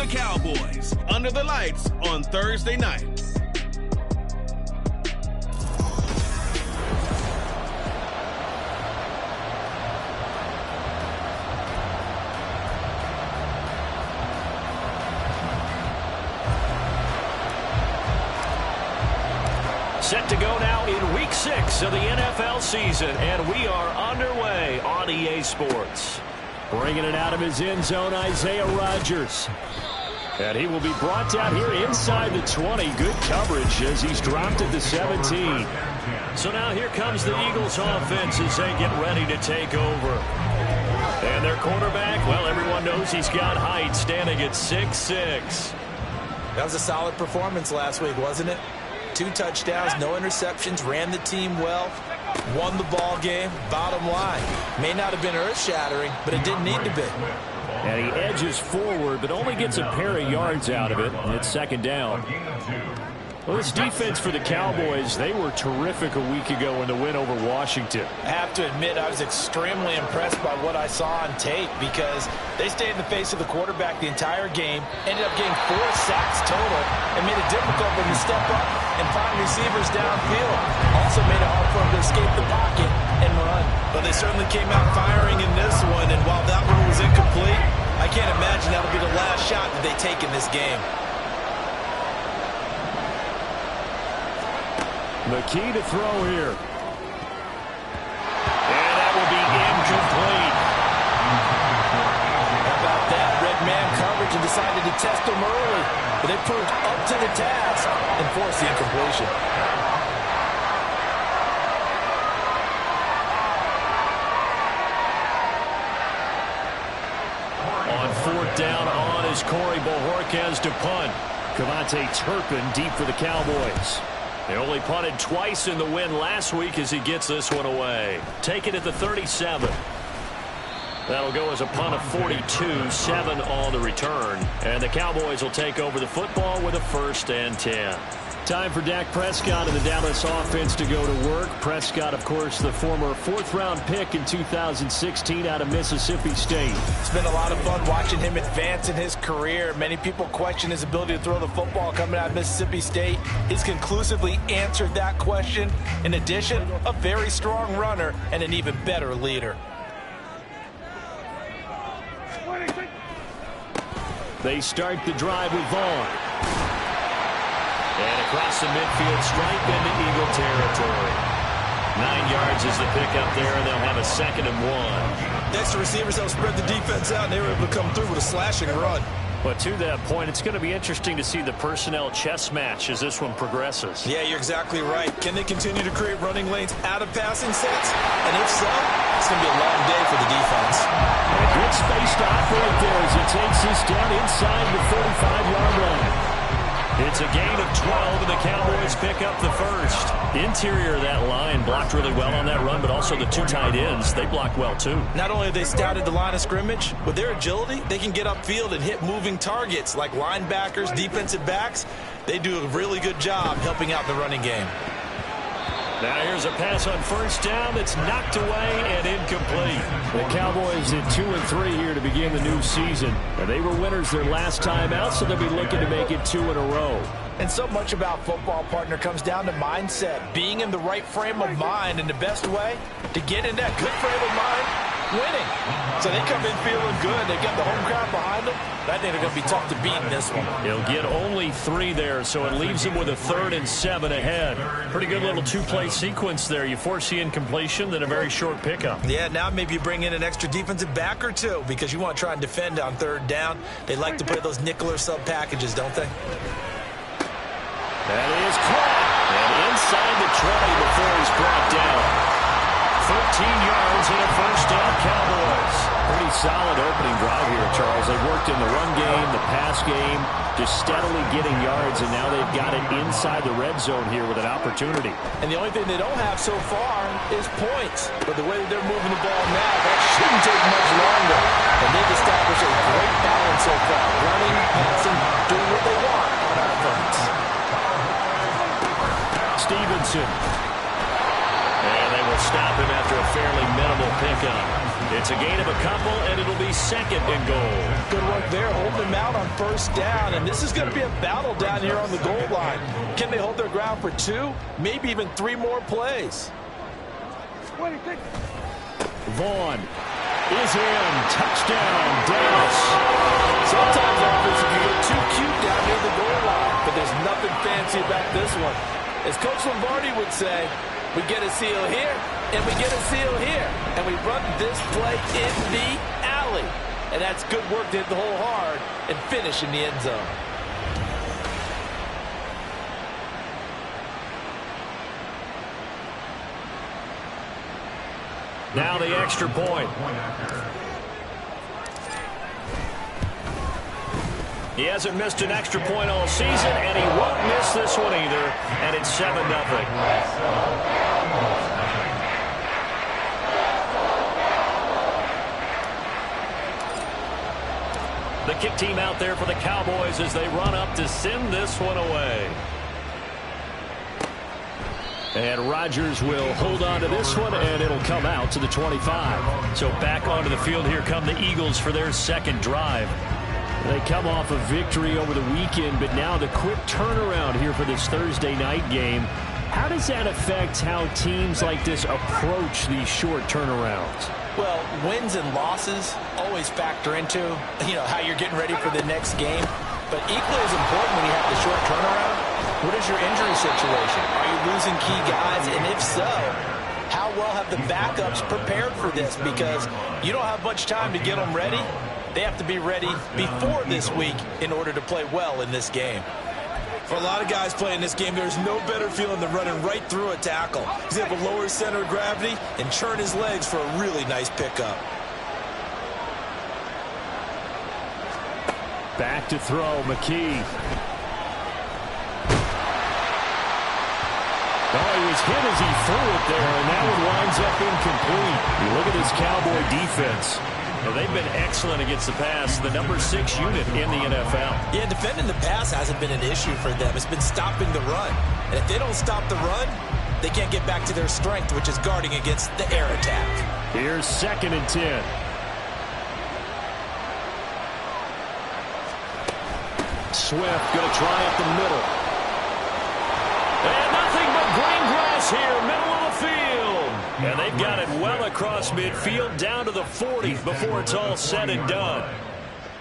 the Cowboys under the lights on Thursday night. Set to go now in Week 6 of the NFL season, and we are underway on EA Sports. Bringing it out of his end zone, Isaiah Rodgers. And he will be brought down here inside the 20. Good coverage as he's dropped at the 17. So now here comes the Eagles offense as they get ready to take over. And their quarterback, well, everyone knows he's got height, standing at 6'6". That was a solid performance last week, wasn't it? 2 touchdowns, no interceptions, ran the team well, won the ball game. Bottom line, may not have been earth-shattering, but it didn't need to be. And he edges forward, but only gets a pair of yards out of it. It's second down. Well, this defense for the Cowboys, they were terrific a week ago in the win over Washington. I have to admit, I was extremely impressed by what I saw on tape because they stayed in the face of the quarterback the entire game, ended up getting 4 sacks total, and made it difficult for him to step up and find receivers downfield. Also made it hard for him to escape the pocket and run. But they certainly came out firing in this one, and while that one was incomplete, I can't imagine that'll be the last shot that they take in this game. The key to throw here. And that will be incomplete. How about that? Red man coverage and decided to test him early. But they proved up to the task and forced the incompletion. On 4th down on is Corey Bojorquez to punt. Cavante Turpin deep for the Cowboys. They only punted twice in the win last week as he gets this one away. Take it at the 37. That'll go as a punt of 42, 7 on the return. And the Cowboys will take over the football with a 1st and 10. Time for Dak Prescott and the Dallas offense to go to work. Prescott, of course, the former 4th-round pick in 2016 out of Mississippi State. It's been a lot of fun watching him advance in his career. Many people question his ability to throw the football coming out of Mississippi State. He's conclusively answered that question. In addition, a very strong runner and an even better leader. They start the drive with Vaughn. And across the midfield stripe into Eagle territory. 9 yards is the pickup there, and they'll have a 2nd and 1. Next to receivers, they'll spread the defense out, and they were able to come through with a slashing run. But to that point, it's going to be interesting to see the personnel chess match as this one progresses. Yeah, you're exactly right. Can they continue to create running lanes out of passing sets? And if so, it's going to be a long day for the defense. And good space to operate there as he takes this down inside the 35-yard line. It's a gain of 12, and the Cowboys pick up the 1st. Interior of that line blocked really well on that run, but also the 2 tight ends, they blocked well too. Not only have they scouted the line of scrimmage, with their agility, they can get upfield and hit moving targets like linebackers, defensive backs. They do a really good job helping out the running game. Now here's a pass on 1st down that's knocked away and incomplete. The Cowboys at 2-3 here to begin the new season. And they were winners their last time out, so they'll be looking to make it 2 in a row. And so much about football, partner, comes down to mindset. Being in the right frame of mind, and the best way to get in that good frame of mind, winning. So they come in feeling good. They got the home crowd behind them. I think they're going to be tough to beat in this one. He'll get only 3 there, so it leaves him with a 3rd and 7 ahead. Pretty good little 2-play sequence there. You force the incompletion, then a very short pickup. Yeah, now maybe you bring in an extra defensive back or 2 because you want to try and defend on 3rd down. They like to play those nickel or sub packages, don't they? That is caught. And inside the 20 before he's brought down. 13 yards and a 1st down, Cowboys. Pretty solid opening drive here, Charles. They worked in the run game, the pass game, just steadily getting yards, and now they've got it inside the red zone here with an opportunity. And the only thing they don't have so far is points. But the way that they're moving the ball now, that shouldn't take much longer. And they've established a great balance so far. Running, passing, doing what they want on offense. Stevenson. And they will stop him after a fairly minimal pickup. It's a gain of a couple, and it'll be second and goal. Good work there, holding them out on first down, and this is going to be a battle down here on the goal line. Can they hold their ground for 2, maybe even 3 more plays? Vaughn is in. Touchdown, Dallas. Sometimes offense can get too cute down near the goal line, but there's nothing fancy about this one. As Coach Lombardi would say, we get a seal here, and we get a seal here, and we run this play in the alley. And that's good work to hit the hole hard and finish in the end zone. Now the extra point. He hasn't missed an extra point all season, and he won't miss this one either, and it's 7-0. The kick team out there for the Cowboys as they run up to send this one away. And Rodgers will hold on to this one, and it'll come out to the 25. So back onto the field, here come the Eagles for their second drive. They come off a victory over the weekend, but now the quick turnaround here for this Thursday night game. How does that affect how teams like this approach these short turnarounds? Well, wins and losses always factor into, how you're getting ready for the next game. But equally as important when you have the short turnaround, what is your injury situation? Are you losing key guys? And if so, how well have the backups prepared for this? Because you don't have much time to get them ready. They have to be ready before this week in order to play well in this game. For a lot of guys playing this game, there's no better feeling than running right through a tackle. He's able to lower his center of gravity and churn his legs for a really nice pickup. Back to throw, McKee. Oh, he was hit as he threw it there, and that one winds up incomplete. You look at this Cowboy defense. Well, they've been excellent against the pass, the number 6 unit in the NFL. Yeah, defending the pass hasn't been an issue for them. It's been stopping the run. And if they don't stop the run, they can't get back to their strength, which is guarding against the air attack. Here's 2nd and 10. Swift going to try up the middle. And nothing but green grass here, middle of the field. And they've got it well across midfield, down to the 40 before it's all said and done.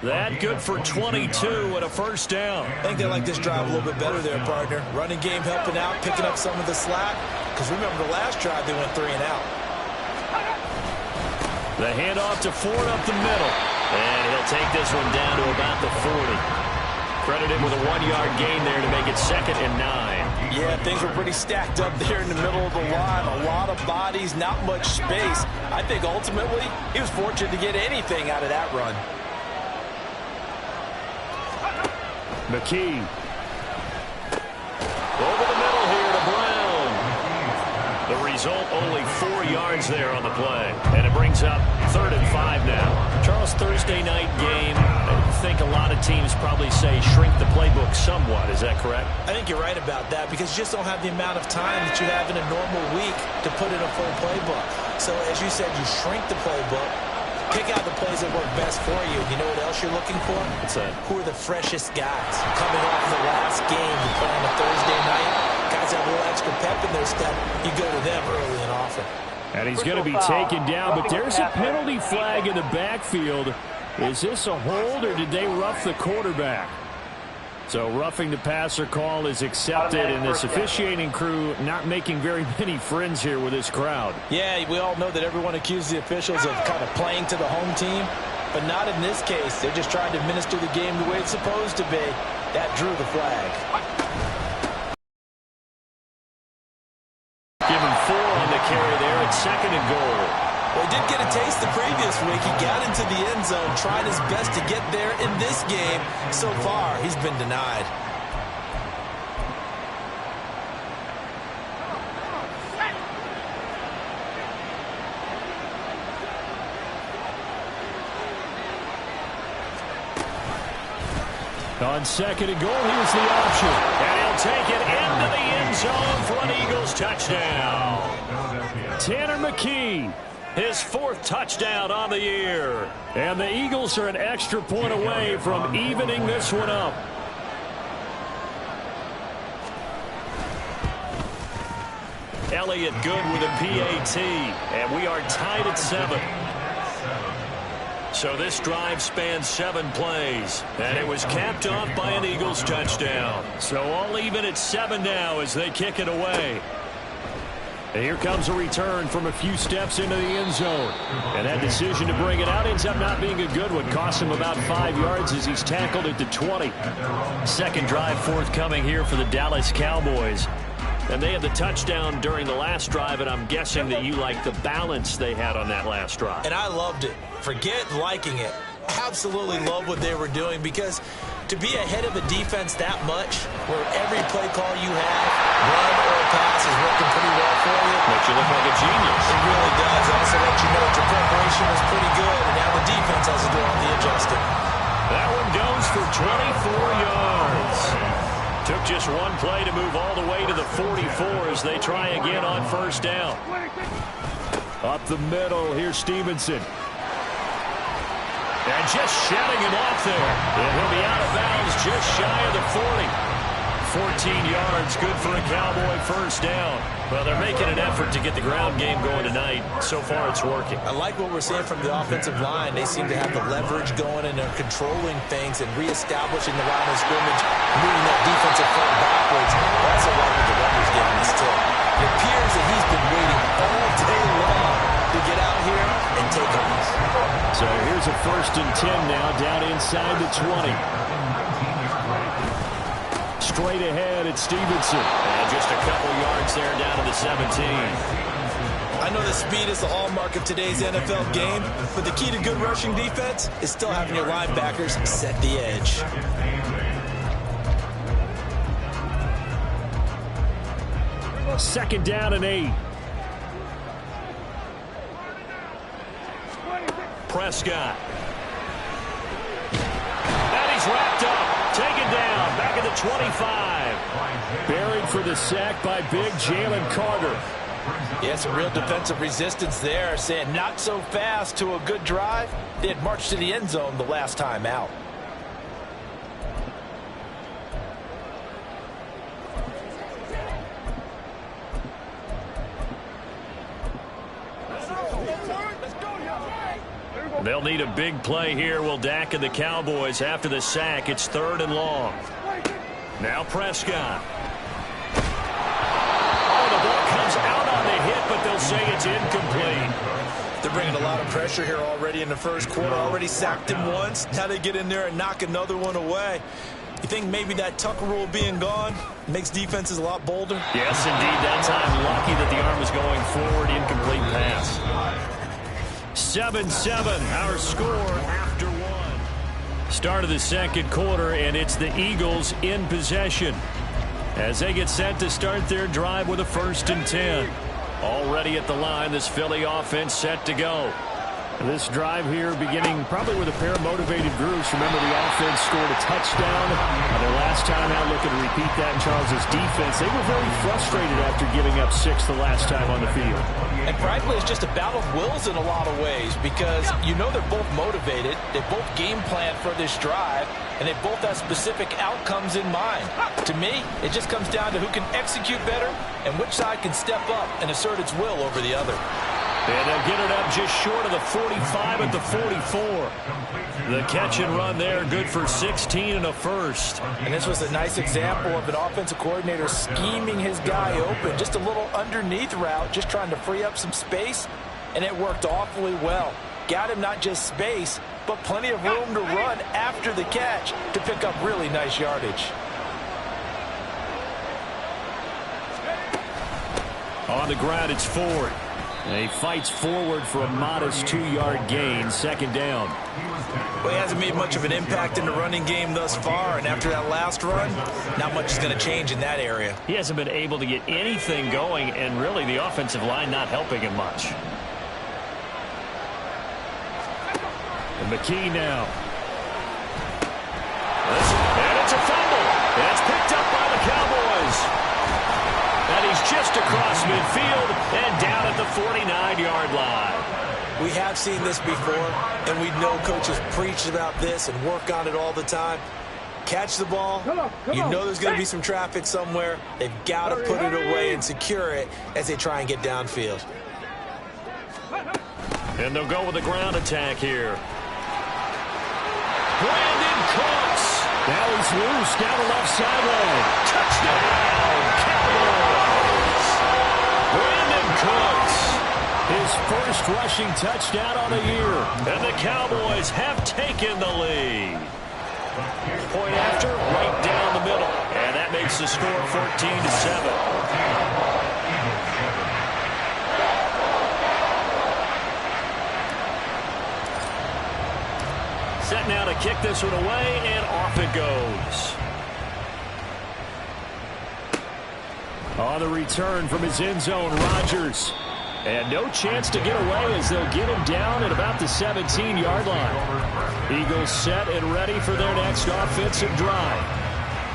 That good for 22 and a first down. I think they like this drive a little bit better there, partner. Running game helping out, picking up some of the slack. Because remember the last drive, they went 3 and out. The handoff to Ford up the middle. And he'll take this one down to about the 40. Credited with a 1-yard gain there to make it 2nd and 9. Yeah, things were pretty stacked up there in the middle of the line. A lot of bodies, not much space. I think ultimately he was fortunate to get anything out of that run. McKee. Over the middle here to Brown. The result, only 4 yards there on the play. And it brings up 3rd and 5 now. Charles, Thursday night game, I think a lot of teams probably say shrink the playbook somewhat. Is that correct? I think you're right about that because you just don't have the amount of time that you have in a normal week to put in a full playbook. So as you said, you shrink the playbook, pick out the plays that work best for you. You know what else you're looking for? What's that? Who are the freshest guys coming off the last game you play on a Thursday night? Guys have a little extra pep in their step. You go to them early and often. And he's going to be taken down, but there's a penalty flag in the backfield. Is this a hold, or did they rough the quarterback? So roughing the passer call is accepted, and this officiating crew not making very many friends here with this crowd. Yeah, we all know that everyone accuses the officials of kind of playing to the home team, but not in this case. They're just trying to administer the game the way it's supposed to be. That drew the flag. Give him 4 on the carry there at 2nd and goal. Well, he did get a taste the previous week. He got into the end zone, tried his best to get there in this game. So far, he's been denied. On 2nd and goal, here's the option. And he'll take it into the end zone for an Eagles touchdown. Tanner McKee. His 4th touchdown on the year. And the Eagles are an extra point away from evening this one up. Elliott good with a PAT, and we are tied at 7. So this drive spans 7 plays, and it was capped off by an Eagles touchdown. So all even at 7 now as they kick it away. And here comes a return from a few steps into the end zone. And that decision to bring it out ends up not being a good one. Costs him about 5 yards as he's tackled at the 20. Second drive forthcoming here for the Dallas Cowboys. And they had the touchdown during the last drive, and I'm guessing that you like the balance they had on that last drive. And I loved it. Forget liking it. Absolutely love what they were doing, because to be ahead of a defense that much, where every play call you have, run or pass, is working pretty well for you. Makes you look like a genius. It really does. Also lets you know that your preparation was pretty good, and now the defense has to do all the adjusting. That one goes for 24 yards. Took just one play to move all the way to the 44 as they try again on first down. Up the middle, here's Stevenson. And just shedding him off there. And he'll be out of bounds just shy of the 40. 14 yards, good for a Cowboy first down. Well, they're making an effort to get the ground game going tonight. So far, it's working. I like what we're seeing from the offensive line. They seem to have the leverage going, and they're controlling things and reestablishing the line of scrimmage, moving that defensive front backwards. I also like what the runner's giving this tip. It appears that he's been waiting all day long to get out here and take off. So here's a 1st and 10 now, down inside the 20. Straight ahead at Stevenson. And just a couple yards there down to the 17. I know that speed is the hallmark of today's NFL game, but the key to good rushing defense is still having your linebackers set the edge. Second down and 8. Prescott. And he's wrapped up. Taken down. Back at the 25. Buried for the sack by big Jalen Carter. Yeah, some real defensive resistance there, saying not so fast to a good drive. They had marched to the end zone the last time out. They'll need a big play here. Will Dak and the Cowboys after the sack. It's 3rd and long. Now Prescott. Oh, the ball comes out on the hit, but they'll say it's incomplete. They're bringing a lot of pressure here already in the first quarter. Already sacked him once. Now they get in there and knock another one away. You think maybe that Tucker rule being gone makes defenses a lot bolder? Yes, indeed. That time, lucky that the arm was going forward. Incomplete pass. 7-7, our score after 1. Start of the second quarter, and it's the Eagles in possession as they get set to start their drive with a 1st and 10. Already at the line, this Philly offense set to go. This drive here beginning probably with a pair of motivated groups. Remember, the offense scored a touchdown. Their last time out, looking to repeat that in Charles's defense. They were very frustrated after giving up 6 the last time on the field. And frankly, it's just a battle of wills in a lot of ways, because you know they're both motivated. They both game plan for this drive, and they both have specific outcomes in mind. To me, it just comes down to who can execute better and which side can step up and assert its will over the other. And they'll get it up just short of the 45 at the 44. The catch and run there, good for 16 and a first. And this was a nice example of an offensive coordinator scheming his guy open. Just a little underneath route, just trying to free up some space, and it worked awfully well. Got him not just space, but plenty of room to run after the catch to pick up really nice yardage. On the ground, it's Ford. And he fights forward for a modest 2-yard gain, 2nd down. Well, he hasn't made much of an impact in the running game thus far, and after that last run, not much is going to change in that area. He hasn't been able to get anything going, and really the offensive line not helping him much. And McKee now. And it's a fumble. And it's picked up by the Cowboys. And he's just across midfield and down at the 49-yard line. We have seen this before, and we know coaches preach about this and work on it all the time. Catch the ball. You know there's going to be some traffic somewhere. They've got to put it away and secure it as they try and get downfield. And they'll go with the ground attack here. Brandon Cooks. Now he's loose down the left sideline. Touchdown, Cowboys. Brandon Cooks. His first rushing touchdown on the year. And the Cowboys have taken the lead. Point after, right down the middle. And that makes the score 14-7. Set now to kick this one away, and off it goes. On the return from his end zone, Rodgers. And no chance to get away as they'll get him down at about the 17-yard line. Eagles set and ready for their next offensive drive.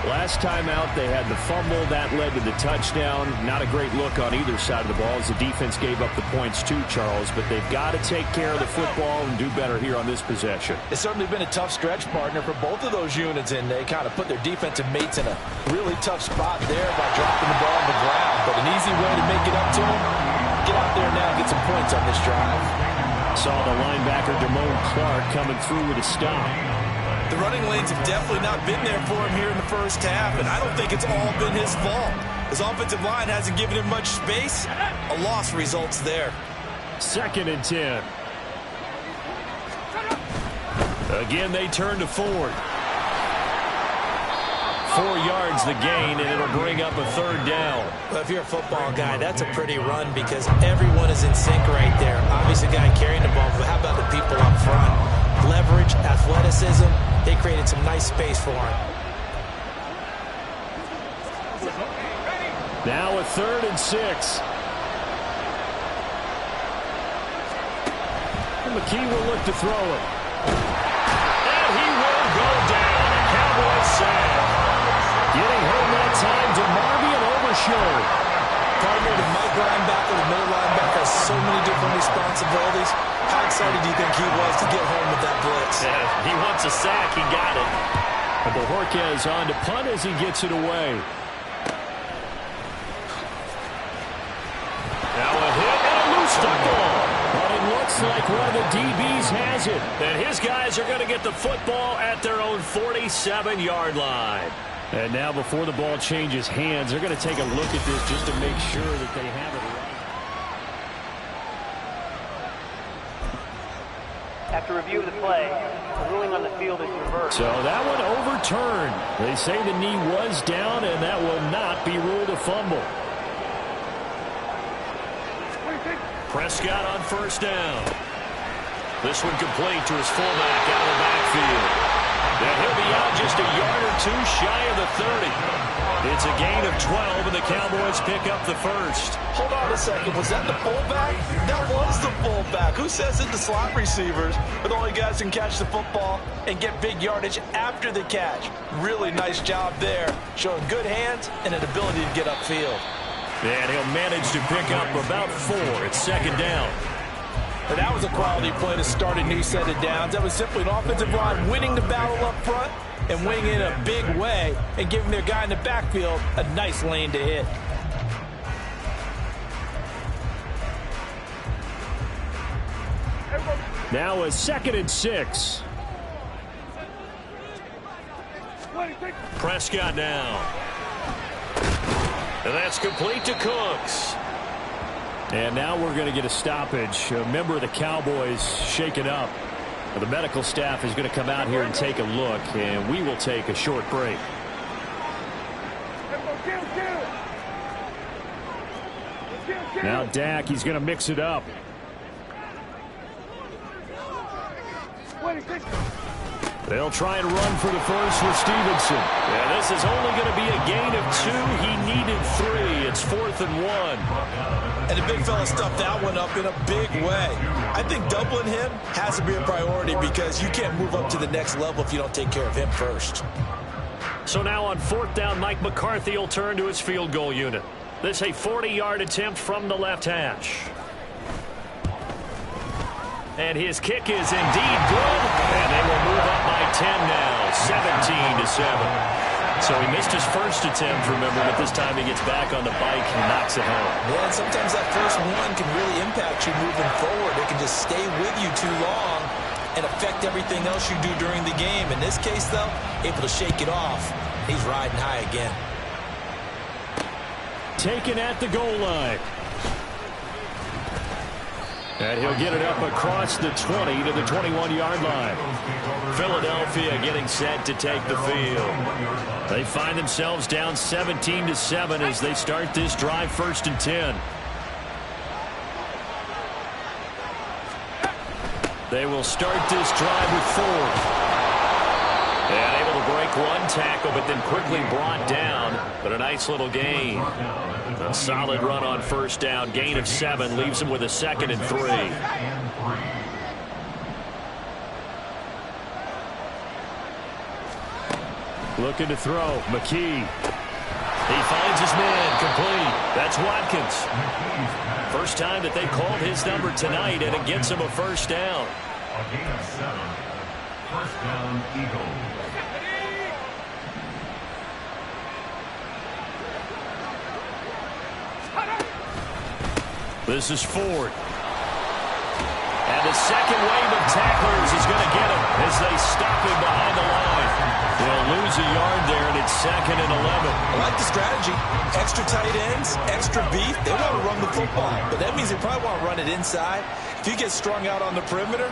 Last time out, they had the fumble. That led to the touchdown. Not a great look on either side of the ball as the defense gave up the points too, Charles. But they've got to take care of the football and do better here on this possession. It's certainly been a tough stretch, partner, for both of those units, and they kind of put their defensive mates in a really tough spot there by dropping the ball on the ground. But an easy way to make it up to them, get out there now and get some points on this drive. Saw the linebacker, Damone Clark, coming through with a stop. The running lanes have definitely not been there for him here in the first half, and I don't think it's all been his fault. His offensive line hasn't given him much space. A loss results there. 2nd and 10. Again, they turn to Ford. 4 yards the gain, and it'll bring up a 3rd down. Well, if you're a football guy, that's a pretty run because everyone is in sync right there. Obviously, the guy carrying the ball, but how about the people up front? Leverage, athleticism, they created some nice space for him. Now a 3rd and 6. And McKee will look to throw it. And he will go down. A Cowboys sack. Getting home that time to Marvian Overshow. Partner, the Mike linebacker, the middle linebacker has so many different responsibilities. How excited do you think he was to get home with that blitz? Yeah, he wants a sack. He got it. And Bojorquez on to punt as he gets it away. Now a hit and a loose football. But it looks like one of the DBs has it. And his guys are going to get the football at their own 47-yard line. And now before the ball changes hands, they're going to take a look at this just to make sure that they have it right. After review of the play, the ruling on the field is reversed. So that one overturned. They say the knee was down, and that will not be ruled a fumble. Prescott on 1st down. This one complete to his fullback out of the backfield. And he'll be out just a yard or two shy of the 30. It's a gain of 12, and the Cowboys pick up the 1st. Hold on a second. Was that the fullback? That was the fullback. Who says it? The slot receivers are the only guys who can catch the football and get big yardage after the catch. Really nice job there, showing good hands and an ability to get upfield. And he'll manage to pick up about 4. It's 2nd down. But that was a quality play to start a new set of downs. That was simply an offensive line winning the battle up front and winning in a big way and giving their guy in the backfield a nice lane to hit. Now a 2nd and 6. Prescott now. And that's complete to Cooks. And now we're going to get a stoppage. A member of the Cowboys shaken up. The medical staff is going to come out here and take a look, and we will take a short break. Now Dak, he's going to mix it up. They'll try and run for the first with Stevenson. Yeah, this is only going to be a gain of 2. He needed 3. It's 4th and 1. And the big fella stuffed that one up in a big way. I think doubling him has to be a priority because you can't move up to the next level if you don't take care of him first. So now on 4th down, Mike McCarthy will turn to his field goal unit. This a 40-yard attempt from the left hash. And his kick is indeed good. And they will move up by 10 now, 17-7. So he missed his first attempt, remember, but this time he gets back on the bike and knocks it home. Yeah, and sometimes that first one can really impact you moving forward. It can just stay with you too long and affect everything else you do during the game. In this case, though, able to shake it off. He's riding high again. Taken at the goal line. And he'll get it up across the 20 to the 21-yard line. Philadelphia getting set to take the field. They find themselves down 17-7 as they start this drive, 1st and 10. They will start this drive with 4th. And able to break one tackle, but then quickly brought down. But a nice little gain. A solid run on 1st down. Gain of 7 leaves him with a 2nd and 3. Looking to throw. McKee. He finds his man. Complete. That's Watkins. First time that they called his number tonight, and it gets him a 1st down. A gain of 7. 1st down, Eagles. This is Ford. And the second wave of tacklers is going to get him as they stop him behind the line. They'll lose a yard there, and it's 2nd and 11. I like the strategy. Extra tight ends, extra beef. They want to run the football, but that means they probably want to run it inside. If you get strung out on the perimeter,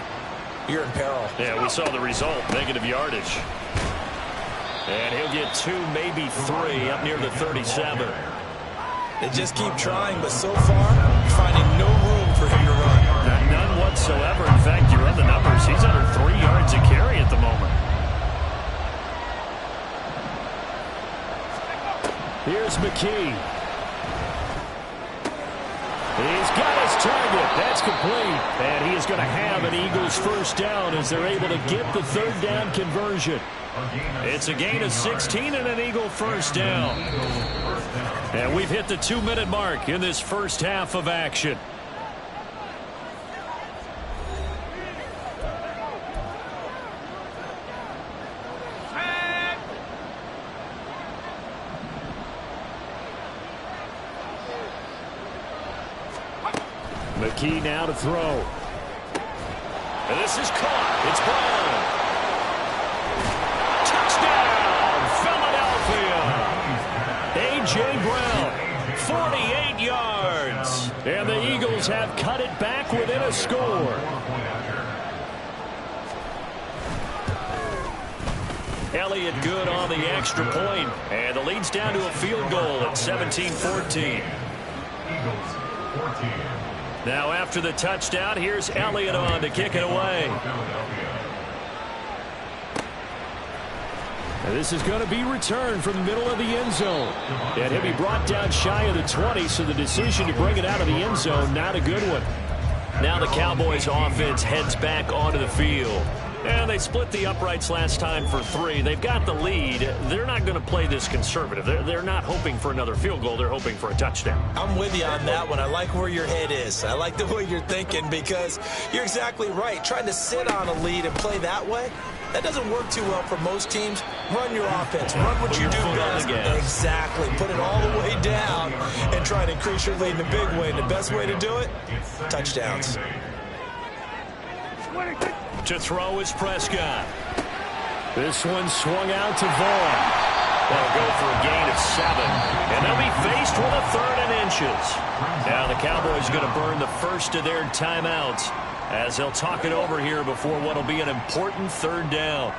you're in peril. Yeah, we saw the result, negative yardage. And he'll get 2, maybe 3 up near the 37. They just keep trying, but so far, finding no room for him to run. None whatsoever. In fact, you run the numbers. He's under 3 yards a carry at the moment. Here's McKee. He's got his target. That's complete. And he is going to have an Eagles 1st down as they're able to get the 3rd down conversion. It's a gain of 16 and an Eagle 1st down. And we've hit the 2-minute mark in this first half of action. McKee now to throw. And this is caught. It's Brown. Touchdown, Philadelphia. A.J. Brown, 48 yards. And the Eagles have cut it back within a score. Elliott good on the extra point. And the lead's down to a field goal at 17-14. Eagles 14. Now after the touchdown, here's Elliott on to kick it away. And this is going to be returned from the middle of the end zone. And he'll be brought down shy of the 20, so the decision to bring it out of the end zone, not a good one. Now the Cowboys offense heads back onto the field. And they split the uprights last time for 3. They've got the lead. They're not going to play this conservative. They're not hoping for another field goal. They're hoping for a touchdown. I'm with you on that one. I like where your head is. I like the way you're thinking because you're exactly right. Trying to sit on a lead and play that way, that doesn't work too well for most teams. Run your offense. Run what you do best. Exactly. Put it all the way down and try to increase your lead in a big way. And the best way to do it, touchdowns. To throw is Prescott. This one swung out to Vaughn. That'll go for a gain of 7. And they'll be faced with a 3rd and inches. Now the Cowboys are going to burn the first of their timeouts as they'll talk it over here before what will be an important 3rd down.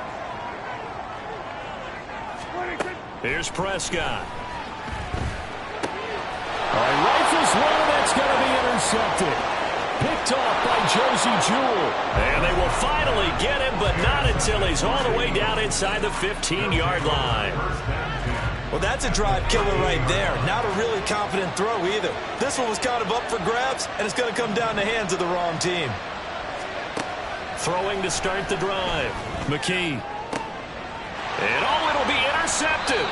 Here's Prescott. All right, rifles one, that's going to be intercepted. Picked off by Josie Jewell. And they will finally get him, but not until he's all the way down inside the 15-yard line. Well, that's a drive killer right there. Not a really confident throw either. This one was kind of up for grabs, and it's going to come down the hands of the wrong team. Throwing to start the drive. McKee. And it'll be intercepted.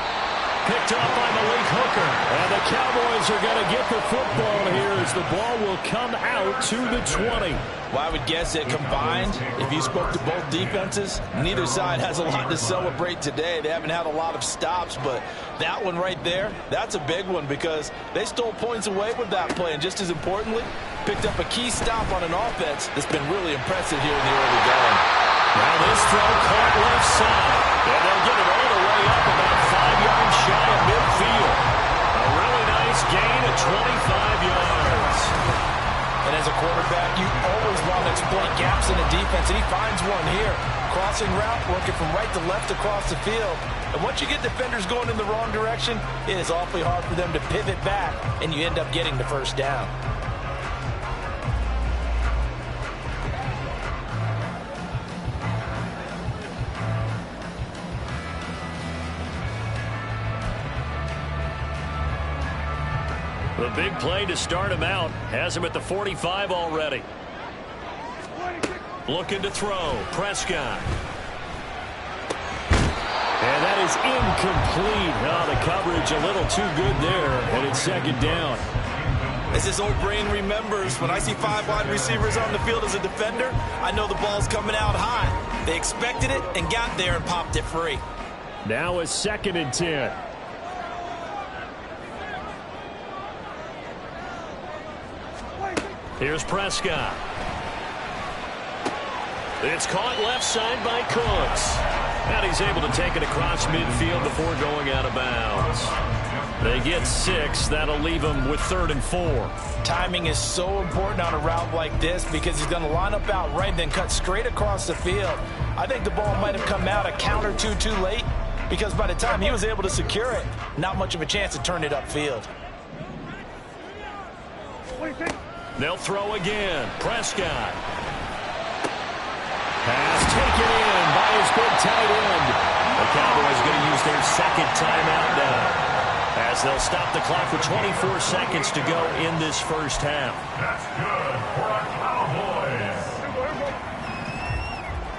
Picked off by Malik Hooker. And the Cowboys are going to get the football here as the ball will come out to the 20. Well, I would guess that combined, if you spoke to both defenses, neither side has a lot to celebrate today. They haven't had a lot of stops, but that one right there, that's a big one because they stole points away with that play. And just as importantly, picked up a key stop on an offense that's been really impressive here in the early going. Now this throw caught left side. And they'll get it all the way up about 5 yards shy of midfield. A really nice gain of 25 yards. And as a quarterback, you always want to exploit gaps in the defense, and he finds one here. Crossing route, working from right to left across the field. And once you get defenders going in the wrong direction, it is awfully hard for them to pivot back, and you end up getting the first down. The big play to start him out has him at the 45 already. Looking to throw. Prescott. And that is incomplete. Oh, the coverage a little too good there, and it's second down. As his old brain remembers, when I see 5 wide receivers on the field as a defender, I know the ball's coming out high. They expected it and got there and popped it free. Now a 2nd and 10. Here's Prescott. It's caught left side by Cooks. And he's able to take it across midfield before going out of bounds. They get 6. That'll leave them with 3rd and 4. Timing is so important on a route like this because he's going to line up out right and then cut straight across the field. I think the ball might have come out a count or two too late because by the time he was able to secure it, not much of a chance to turn it upfield. They'll throw again. Prescott. Pass taken in by his big tight end. The Cowboys going to use their 2nd timeout now as they'll stop the clock with 24 seconds to go in this first half. That's good for our Cowboys.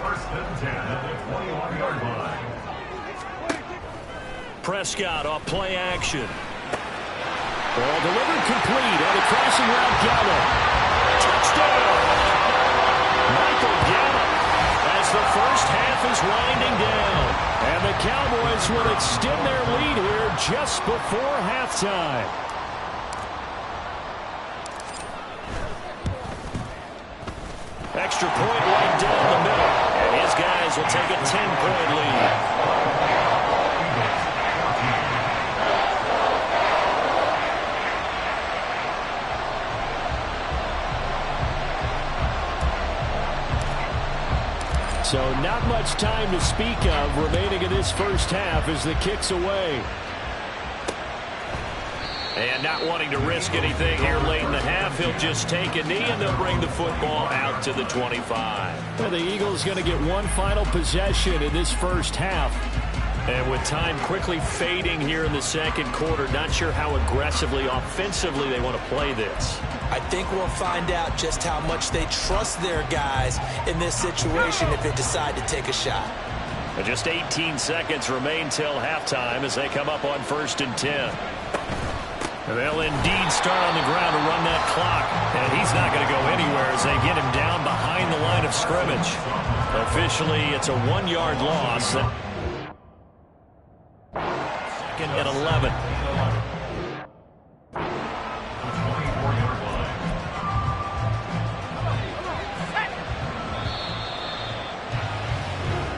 1st and 10 at the 21-yard line. Prescott off play action. Ball delivered complete on the crossing route. Gallup. Touchdown! Michael Gallup as the first half is winding down. And the Cowboys will extend their lead here just before halftime. Extra point right down the middle. And his guys will take a 10-point lead. So not much time to speak of remaining in this first half as the kick's away. And not wanting to risk anything here late in the half, he'll just take a knee and they'll bring the football out to the 25. Well, the Eagles going to get one final possession in this first half. And with time quickly fading here in the 2nd quarter, not sure how aggressively, offensively they want to play this. I think we'll find out just how much they trust their guys in this situation if they decide to take a shot. And just 18 seconds remain till halftime as they come up on 1st and 10. And they'll indeed start on the ground to run that clock. And he's not going to go anywhere as they get him down behind the line of scrimmage. Officially, it's a 1-yard loss. 2nd and 11.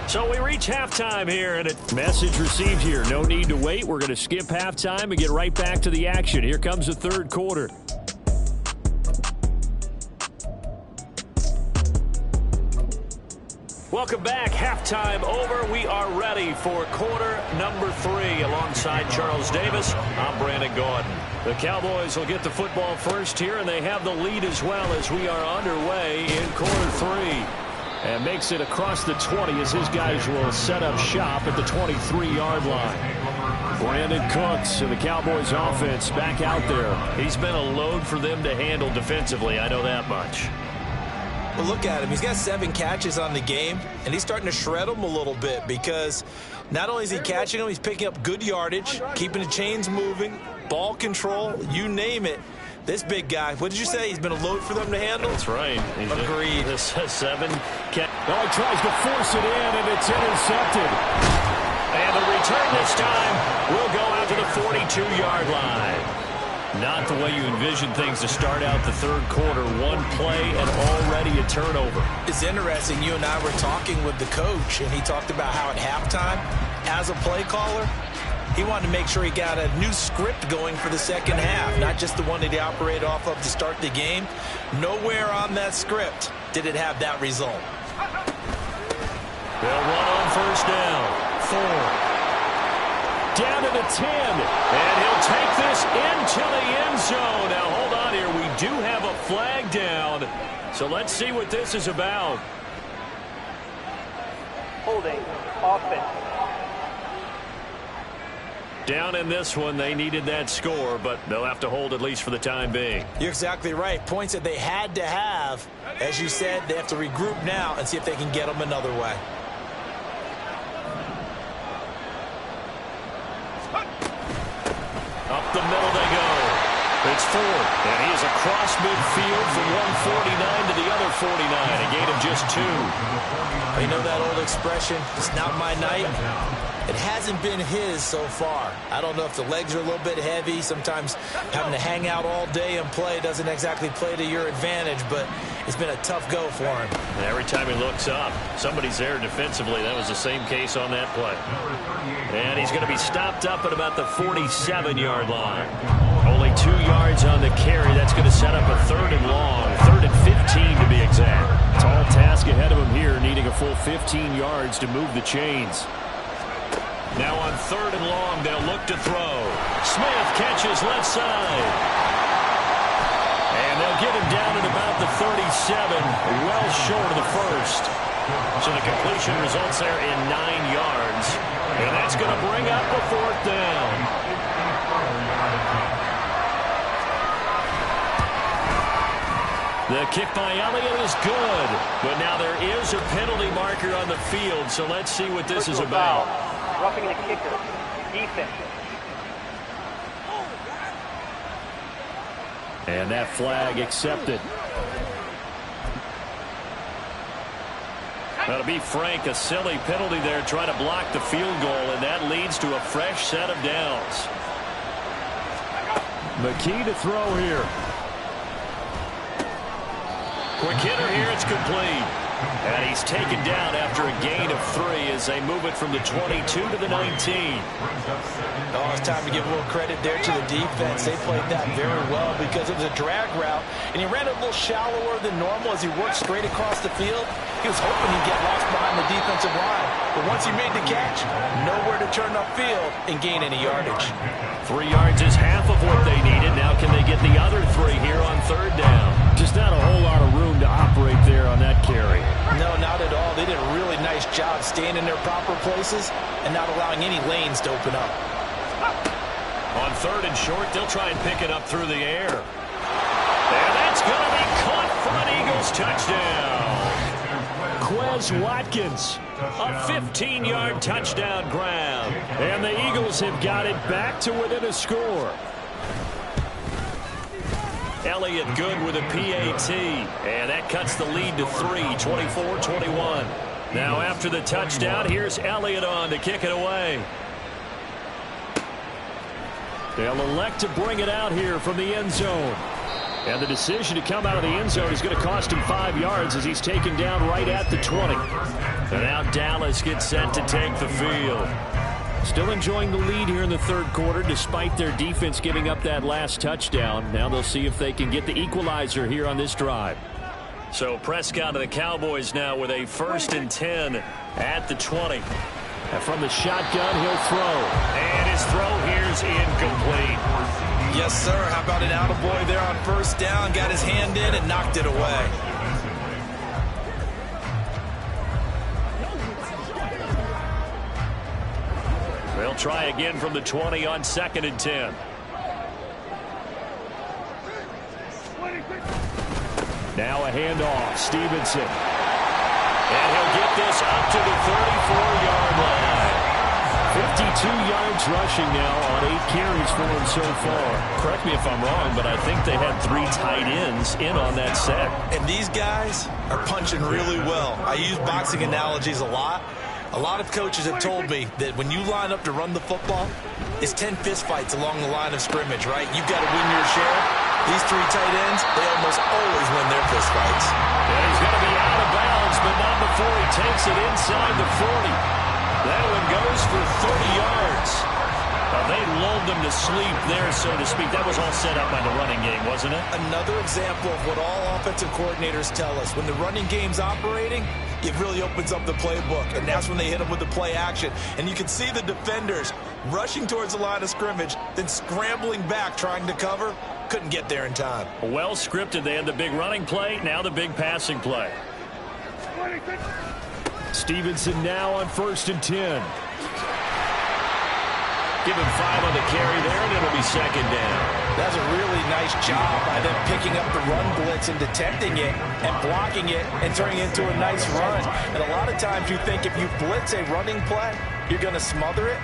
So we reach halftime here, and a message received here. No need to wait. We're going to skip halftime and get right back to the action. Here comes the 3rd quarter. Welcome back. Halftime over. We are ready for quarter number 3. Alongside Charles Davis, I'm Brandon Gordon. The Cowboys will get the football first here, and they have the lead as well as we are underway in quarter 3. And makes it across the 20 as his guys will set up shop at the 23-yard line. Brandon Cooks and the Cowboys offense back out there. He's been a load for them to handle defensively, I know that much. Well, look at him. He's got 7 catches on the game, and he's starting to shred them a little bit because not only is he catching them, he's picking up good yardage, keeping the chains moving, ball control, you name it. This big guy, what did you say? He's been a load for them to handle? That's right. Agreed. This 7. He tries to force it in, and it's intercepted. And the return this time will go out to the 42-yard line. Not the way you envision things to start out the third quarter. One play and already a turnover. It's interesting. You and I were talking with the coach, and he talked about how at halftime, as a play caller, he wanted to make sure he got a new script going for the second half, not just the one that he operated off of to start the game. Nowhere on that script did it have that result. They'll run on first down. 4. Down to the 10, and he'll take this into the end zone. Now, hold on here. We do have a flag down, so let's see what this is about. Holding, offense. Down in this one, they needed that score, but they'll have to hold at least for the time being. You're exactly right. Points that they had to have. As you said, they have to regroup now and see if they can get them another way. Up the middle they go. It's 4, and he is across midfield from 149 to the other 49, a gain of just 2. You know that old expression, it's not my night? It hasn't been his so far. I don't know if the legs are a little bit heavy. Sometimes having to hang out all day and play doesn't exactly play to your advantage, but it's been a tough go for him. And every time he looks up, somebody's there defensively. That was the same case on that play. And he's going to be stopped up at about the 47-yard line. Only 2 yards on the carry. That's going to set up a 3rd and long, 3rd and 15 to be exact. Tall task ahead of him here, needing a full 15 yards to move the chains. Now on 3rd and long, they'll look to throw. Smith catches left side. And they'll get him down at about the 37, well short of the first. So the completion results there in 9 yards. And that's going to bring up the 4th down. The kick by Elliott is good. But now there is a penalty marker on the field, so let's see what this is about. Roughing the kicker. Defense. And that flag accepted. Now, to be frank, a silly penalty there trying to block the field goal, and that leads to a fresh set of downs. McKee to throw here. Quick hitter here, it's complete. And he's taken down after a gain of 3 as they move it from the 22 to the 19. Oh, it's time to give a little credit there to the defense. They played that very well because it was a drag route, and he ran it a little shallower than normal as he worked straight across the field. He was hoping he'd get lost behind the defensive line, but once he made the catch, nowhere to turn upfield and gain any yardage. 3 yards is half of what they needed. Now can they get the other 3 here on 3rd down? Just not a whole lot of room to operate there on that carry. No, not at all. They did a really nice job staying in their proper places and not allowing any lanes to open up. On 3rd and short, they'll try and pick it up through the air. And that's going to be caught for an Eagles touchdown. Quez Watkins, a 15-yard touchdown grab. And the Eagles have got it back to within a score. Elliott good with a PAT, and that cuts the lead to 3, 24-21. Now after the touchdown, here's Elliott on to kick it away. They'll elect to bring it out here from the end zone. And the decision to come out of the end zone is going to cost him 5 yards as he's taken down right at the 20. And now Dallas gets set to take the field. Still enjoying the lead here in the 3rd quarter despite their defense giving up that last touchdown. Now they'll see if they can get the equalizer here on this drive. So Prescott and the Cowboys now with a 1st and 10 at the 20. And from the shotgun, he'll throw. And his throw here's incomplete. Yes, sir. How about an attaboy there on 1st down? Got his hand in and knocked it away. They'll try again from the 20 on 2nd and 10. Now a handoff. Stevenson. And he'll get this up to the 34-yard line. 52 yards rushing now on 8 carries for him so far. Correct me if I'm wrong, but I think they had 3 tight ends in on that set. And these guys are punching really well. I use boxing analogies a lot. A lot of coaches have told me that when you line up to run the football, it's 10 fistfights along the line of scrimmage, right? You've got to win your share. These 3 tight ends, they almost always win their fistfights. Yeah, he's going to be out of bounds, but not before he takes it inside the 40. That one goes for 30 yards. They lulled them to sleep there, so to speak. That was all set up by the running game, wasn't it? Another example of what all offensive coordinators tell us. When the running game's operating, it really opens up the playbook, and that's when they hit them with the play action. And you can see the defenders rushing towards the line of scrimmage, then scrambling back trying to cover. Couldn't get there in time. Well scripted. They had the big running play, now the big passing play. Stevenson now on 1st and 10. Give him 5 on the carry there, and it'll be 2nd down. That's a really nice job by them picking up the run blitz and detecting it and blocking it and turning it into a nice run. And a lot of times you think if you blitz a running play, you're going to smother it.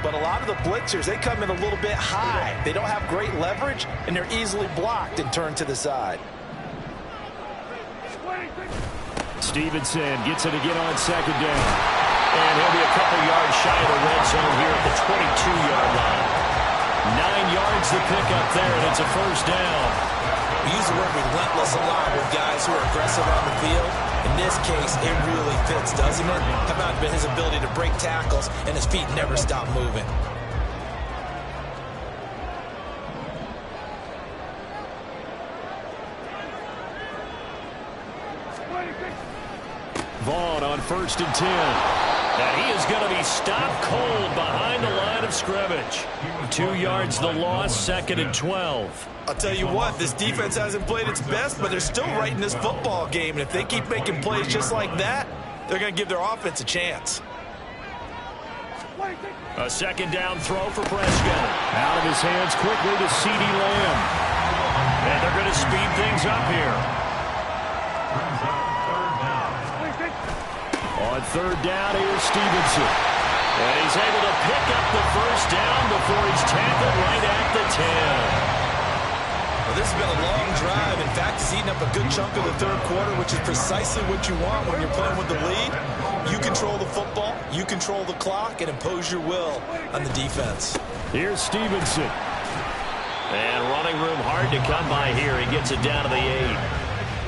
But a lot of the blitzers, they come in a little bit high. They don't have great leverage, and they're easily blocked and turned to the side. Stevenson gets it again on 2nd down. And he'll be a couple yards shy of the red zone here at the 22-yard line. 9 yards to pick up there, and it's a 1st down. We use the word relentless a lot with guys who are aggressive on the field. In this case, it really fits, doesn't it? How about his ability to break tackles and his feet never stop moving? Vaughn on 1st and 10. And he is going to be stopped cold behind the line of scrimmage. 2 yards the loss, 2nd and 12. I'll tell you what, this defense hasn't played its best, but they're still right in this football game. And if they keep making plays just like that, they're going to give their offense a chance. A 2nd down throw for Prescott. Out of his hands quickly to CeeDee Lamb. And they're going to speed things up here. On 3rd down, here's Stevenson. And he's able to pick up the 1st down before he's tackled right at the 10. Well, this has been a long drive. In fact, he's eaten up a good chunk of the 3rd quarter, which is precisely what you want when you're playing with the lead. You control the football, you control the clock, and impose your will on the defense. Here's Stevenson. And running room hard to come by here. He gets it down to the 8.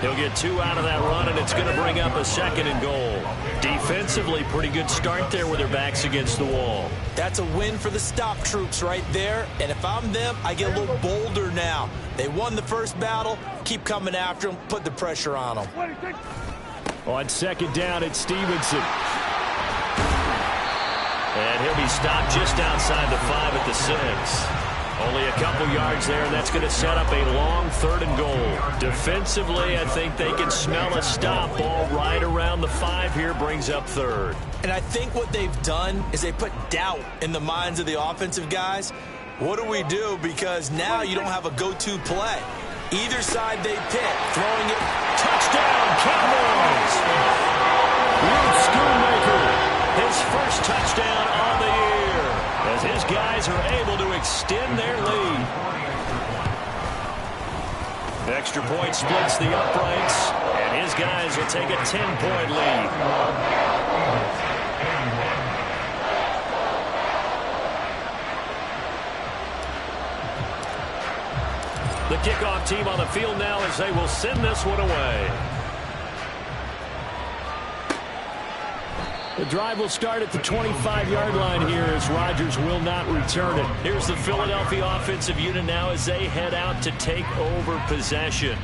He'll get 2 out of that run, and it's going to bring up a 2nd and goal. Defensively, pretty good start there with their backs against the wall. That's a win for the stop troops right there. And if I'm them, I get a little bolder now. They won the first battle. Keep coming after them. Put the pressure on them. On 2nd down, it's Stevenson. And he'll be stopped just outside the 5 at the 6. Only a couple yards there, and that's going to set up a long 3rd and goal. Defensively, I think they can smell a stop. Ball right around the 5 here brings up 3rd. And I think what they've done is they put doubt in the minds of the offensive guys. What do we do? Because now you don't have a go-to play. Either side they pick, throwing it. Touchdown, Cowboys! Luke Schoonmaker, his first touchdown on the year, as his guys are able to extend their lead. Extra point splits the uprights, and his guys will take a 10-point lead. The kickoff team on the field now as they will send this one away. The drive will start at the 25-yard line here as Rodgers will not return it. Here's the Philadelphia offensive unit now as they head out to take over possession.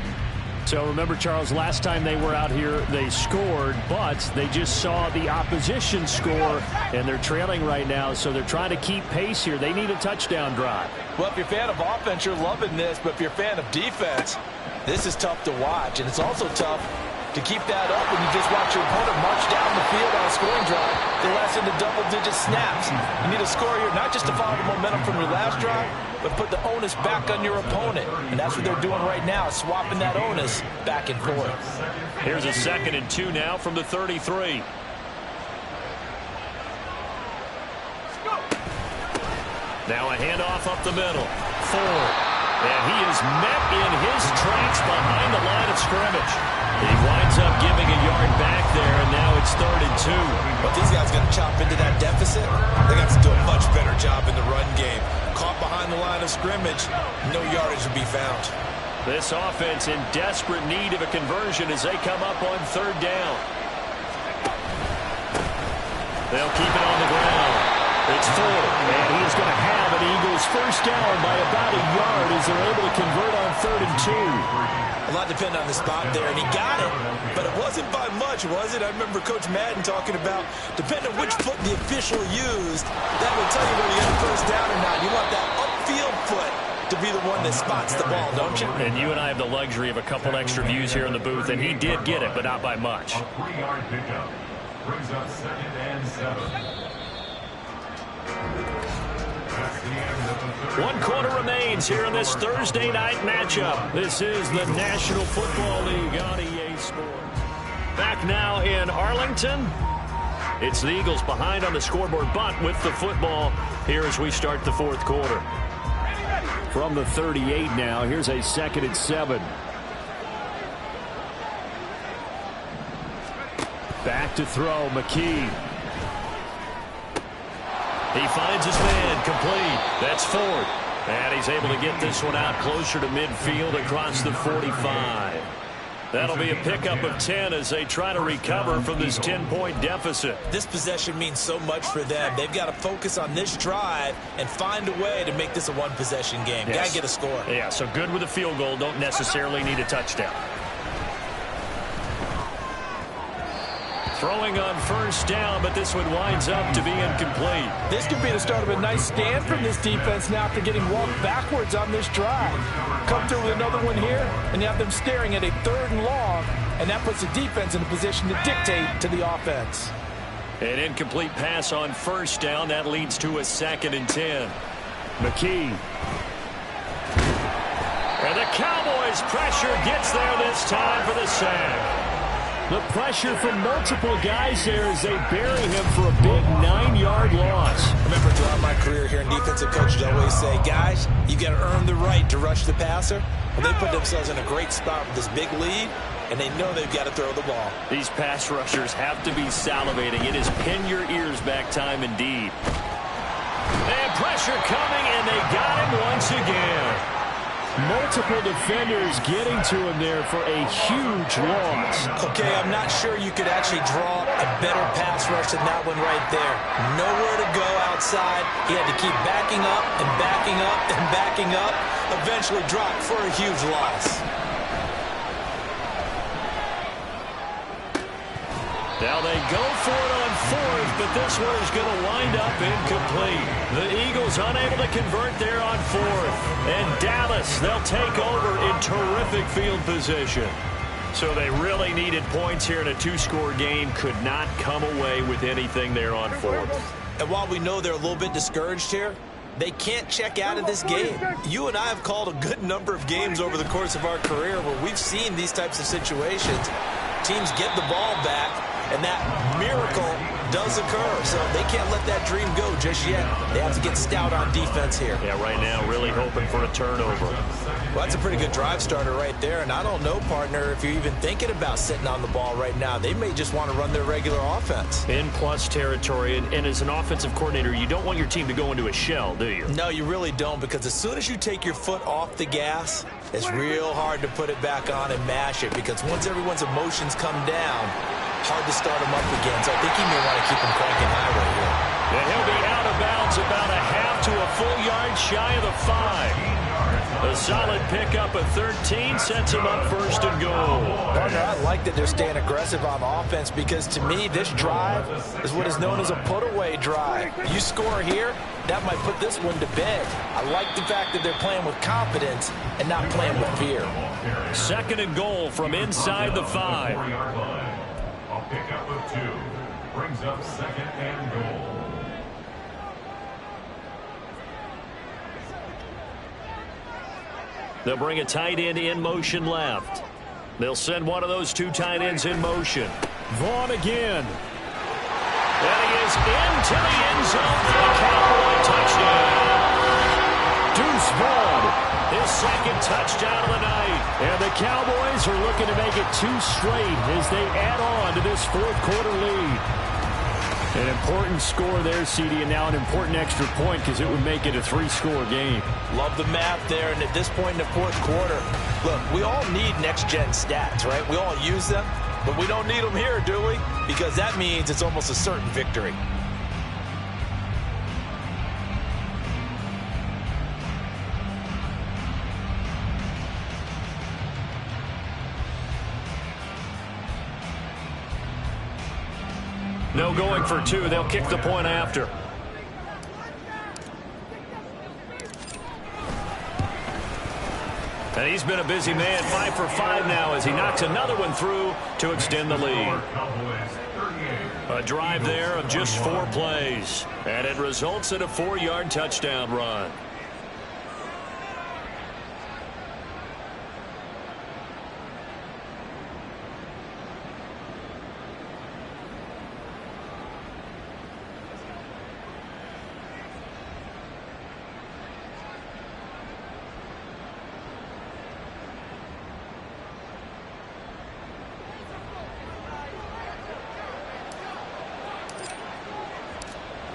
So remember, Charles, last time they were out here, they scored, but they just saw the opposition score, and they're trailing right now, so they're trying to keep pace here. They need a touchdown drive. Well, if you're a fan of offense, you're loving this, but if you're a fan of defense, this is tough to watch, and it's also tough to keep that up when you just watch your opponent march down the field on a scoring drive. They last into double-digit snaps. You need a score here, not just to follow the momentum from your last drive, but put the onus back on your opponent. And that's what they're doing right now, swapping that onus back and forth. Here's a 2nd and 2 now from the 33. Now a handoff up the middle. Ford. And he is met in his tracks behind the line of scrimmage. He winds up giving a yard back there, and now it's 3rd and 2. But these guys got to chop into that deficit. They got to do a much better job in the run game. Caught behind the line of scrimmage, no yardage to be found. This offense in desperate need of a conversion as they come up on 3rd down. They'll keep it on the ground. It's Ford, and he is going to have an Eagles first down by about a yard as they're able to convert on 3rd and 2. A lot depended on the spot there, and he got it, but it wasn't by much, was it? I remember Coach Madden talking about, depending on which foot the official used, that will tell you whether you get a first down or not. You want that upfield foot to be the one that spots the ball, don't you? And you and I have the luxury of a couple extra views here in the booth, and he did get it, but not by much. A 3-yard pickup brings up 2nd and 7. That's the end of the 3rd. 1 quarter remains here in this Thursday night matchup. This is the National Football League on EA Sports. Back now in Arlington. It's the Eagles behind on the scoreboard, but with the football here as we start the 4th quarter. From the 38 now, here's a 2nd and 7. Back to throw, McKee. He finds his man, complete. That's Ford. And he's able to get this one out closer to midfield across the 45. That'll be a pickup of 10 as they try to recover from this 10-point deficit. This possession means so much for them. They've got to focus on this drive and find a way to make this a one-possession game. Yes. Got to get a score. Yeah, so good with a field goal. Don't necessarily need a touchdown. Throwing on first down, but this one winds up to be incomplete. This could be the start of a nice stand from this defense now after getting walked backwards on this drive. Come through with another one here, and you have them staring at a 3rd and long, and that puts the defense in a position to dictate to the offense. An incomplete pass on first down. That leads to a 2nd and 10. McKee. And the Cowboys' pressure gets there this time for the sack. The pressure from multiple guys there as they bury him for a big 9-yard loss. I remember throughout my career here in defensive coaches always say, guys, you got to earn the right to rush the passer. Well, they put themselves in a great spot with this big lead, and they know they've got to throw the ball. These pass rushers have to be salivating. It is pin your ears back time indeed. And pressure coming, and they got him once again. Multiple defenders getting to him there for a huge loss. Okay, I'm not sure you could actually draw a better pass rush than that one right there. Nowhere to go outside. He had to keep backing up and backing up and backing up. Eventually dropped for a huge loss. Now they go for it on 4th, but this one is going to wind up incomplete. The Eagles unable to convert there on 4th. And Dallas, they'll take over in terrific field position. So they really needed points here in a 2-score game. Could not come away with anything there on 4th. And while we know they're a little bit discouraged here, they can't check out of this game. You and I have called a good number of games over the course of our career where we've seen these types of situations. Teams get the ball back, and that miracle does occur. So they can't let that dream go just yet. They have to get stout on defense here. Yeah, right now really hoping for a turnover. Well, that's a pretty good drive starter right there. And I don't know, partner, if you're even thinking about sitting on the ball right now. They may just want to run their regular offense. In plus territory, and as an offensive coordinator, you don't want your team to go into a shell, do you? No, you really don't, because as soon as you take your foot off the gas, it's real hard to put it back on and mash it, because once everyone's emotions come down, hard to start him up again. So I think he may want to keep him cranking high right here. And he'll be out of bounds about a half to a full yard shy of the 5. A solid pickup of 13 sets him up 1st and goal. Partner, I like that they're staying aggressive on offense, because to me, this drive is what is known as a put-away drive. You score here, that might put this one to bed. I like the fact that they're playing with confidence and not playing with fear. 2nd and goal from inside the 5. A pickup of 2 brings up 2nd and goal. They'll bring a tight end in motion left. They'll send one of those two tight ends in motion. Vaughn again. And he is into the end zone for a Cowboy touchdown. Deuce Vaughn, his second touchdown of the night. And the Cowboys are looking to make it 2 straight as they add on to this fourth-quarter lead. An important score there, CD, and now an important extra point because it would make it a 3-score game. Love the math there, and at this point in the fourth quarter, look, we all need next-gen stats, right? We all use them, but we don't need them here, do we? Because that means it's almost a certain victory. No going for 2. They'll kick the point after. And he's been a busy man, 5 for 5 now as he knocks another one through to extend the lead. A drive there of just 4 plays. And it results in a 4-yard touchdown run.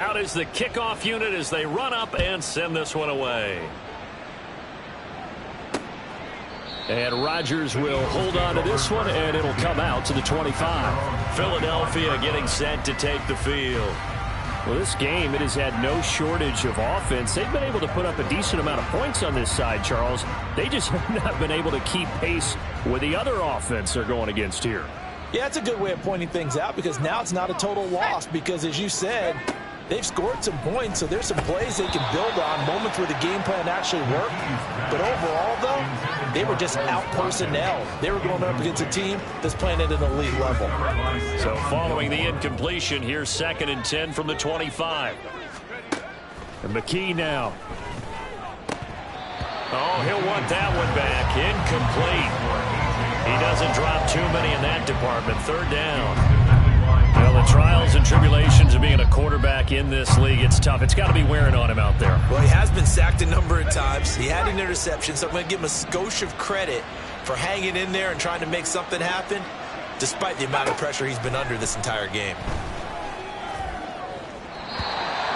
Out is the kickoff unit as they run up and send this one away. And Rodgers will hold on to this one, and it'll come out to the 25. Philadelphia getting set to take the field. Well, this game, it has had no shortage of offense. They've been able to put up a decent amount of points on this side, Charles. They just have not been able to keep pace with the other offense they're going against here. Yeah, it's a good way of pointing things out because now it's not a total loss because, as you said, they've scored some points, so there's some plays they can build on, moments where the game plan actually worked. But overall, though, they were just out-personnel. They were going up against a team that's playing at an elite level. So following the incompletion, here's 2nd and 10 from the 25. And McKee now. Oh, he'll want that one back. Incomplete. He doesn't drop too many in that department. 3rd down. Well, the trials and tribulations of being a quarterback in this league, it's tough. It's got to be wearing on him out there. Well, he has been sacked a number of times. He had an interception, so I'm going to give him a skosh of credit for hanging in there and trying to make something happen, despite the amount of pressure he's been under this entire game.